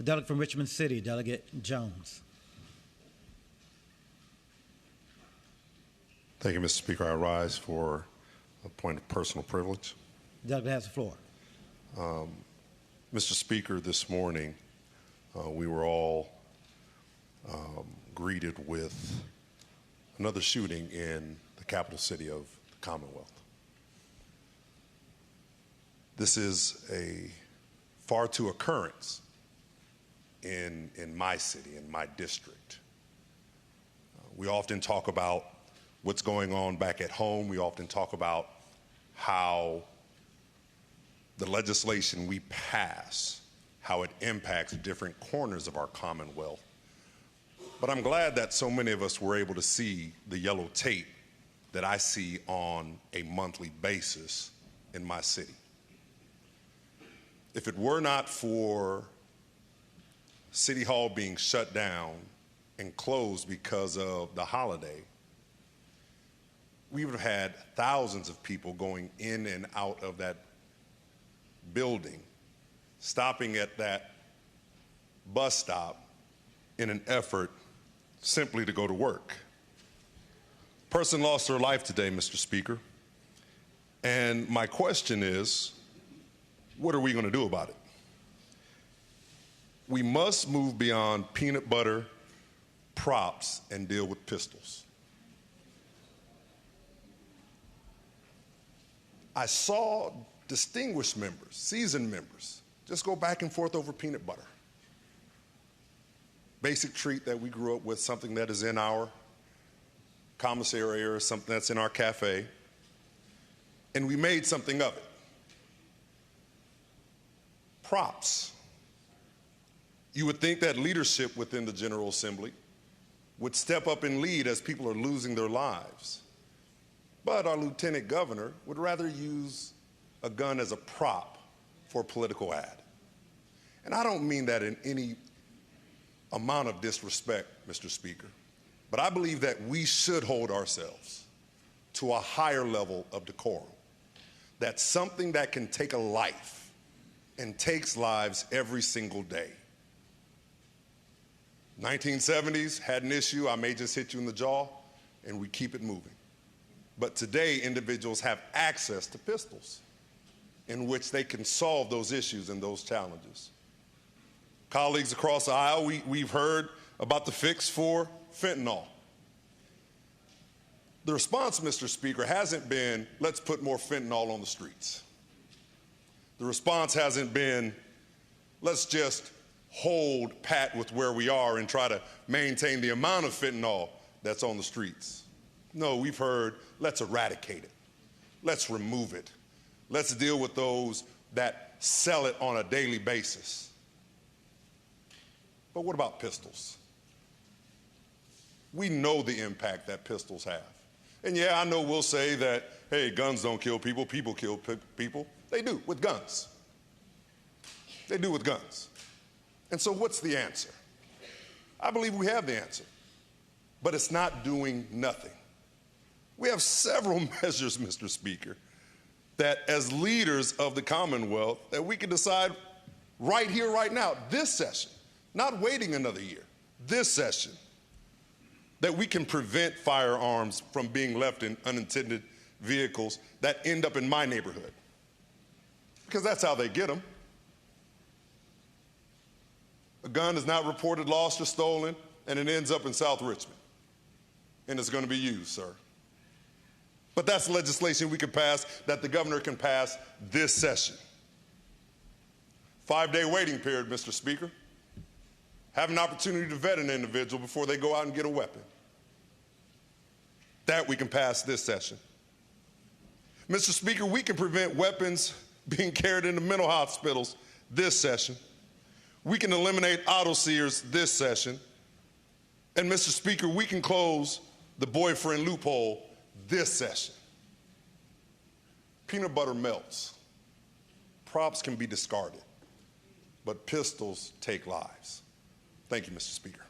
Delegate from Richmond City, Delegate Jones. Thank you, Mr. Speaker. I rise for a point of personal privilege. Delegate has the floor. Mr. Speaker, this morning we were all greeted with another shooting in the capital city of the Commonwealth. This is a far too occurrence in my city, in my district. We often talk about what's going on back at home. We often talk about how the legislation we pass, how it impacts different corners of our Commonwealth. But I'm glad that so many of us were able to see the yellow tape that I see on a monthly basis in my city. If it were not for City Hall being shut down and closed because of the holiday, we would have had thousands of people going in and out of that building, stopping at that bus stop in an effort simply to go to work. A person lost their life today, Mr. Speaker, and my question is, what are we going to do about it? We must move beyond peanut butter props and deal with pistols. I saw distinguished members, seasoned members, just go back and forth over peanut butter. Basic treat that we grew up with, something that is in our commissary or something that's in our cafe, and we made something of it. Props. You would think that leadership within the General Assembly would step up and lead as people are losing their lives. But our Lieutenant Governor would rather use a gun as a prop for a political ad. And I don't mean that in any amount of disrespect, Mr. Speaker, but I believe that we should hold ourselves to a higher level of decorum. That's something that can take a life and takes lives every single day. 1970s had an issue, I may just hit you in the jaw, and we keep it moving. But today, individuals have access to pistols in which they can solve those issues and those challenges. Colleagues across the aisle, we've heard about the fix for fentanyl. The response, Mr. Speaker, hasn't been, let's put more fentanyl on the streets. The response hasn't been, let's just hold pat with where we are and try to maintain the amount of fentanyl that's on the streets. No, we've heard, let's eradicate it. Let's remove it. Let's deal with those that sell it on a daily basis. But what about pistols? We know the impact that pistols have. And yeah, I know we'll say that, hey, guns don't kill people, people kill people. They do with guns. They do with guns. And so what's the answer? I believe we have the answer, but it's not doing nothing. We have several measures, Mr. Speaker, that as leaders of the Commonwealth, that we can decide right here, right now, this session, not waiting another year, this session, that we can prevent firearms from being left in unintended vehicles that end up in my neighborhood. Because that's how they get them. A gun is not reported lost or stolen, and it ends up in South Richmond. And it's going to be used, sir. But that's legislation we can pass, that the governor can pass this session. 5-day waiting period, Mr. Speaker. Have an opportunity to vet an individual before they go out and get a weapon. That we can pass this session. Mr. Speaker, we can prevent weapons being carried into mental hospitals this session. We can eliminate auto sears this session. And Mr. Speaker, we can close the boyfriend loophole this session. Peanut butter melts. Props can be discarded, but pistols take lives. Thank you, Mr. Speaker.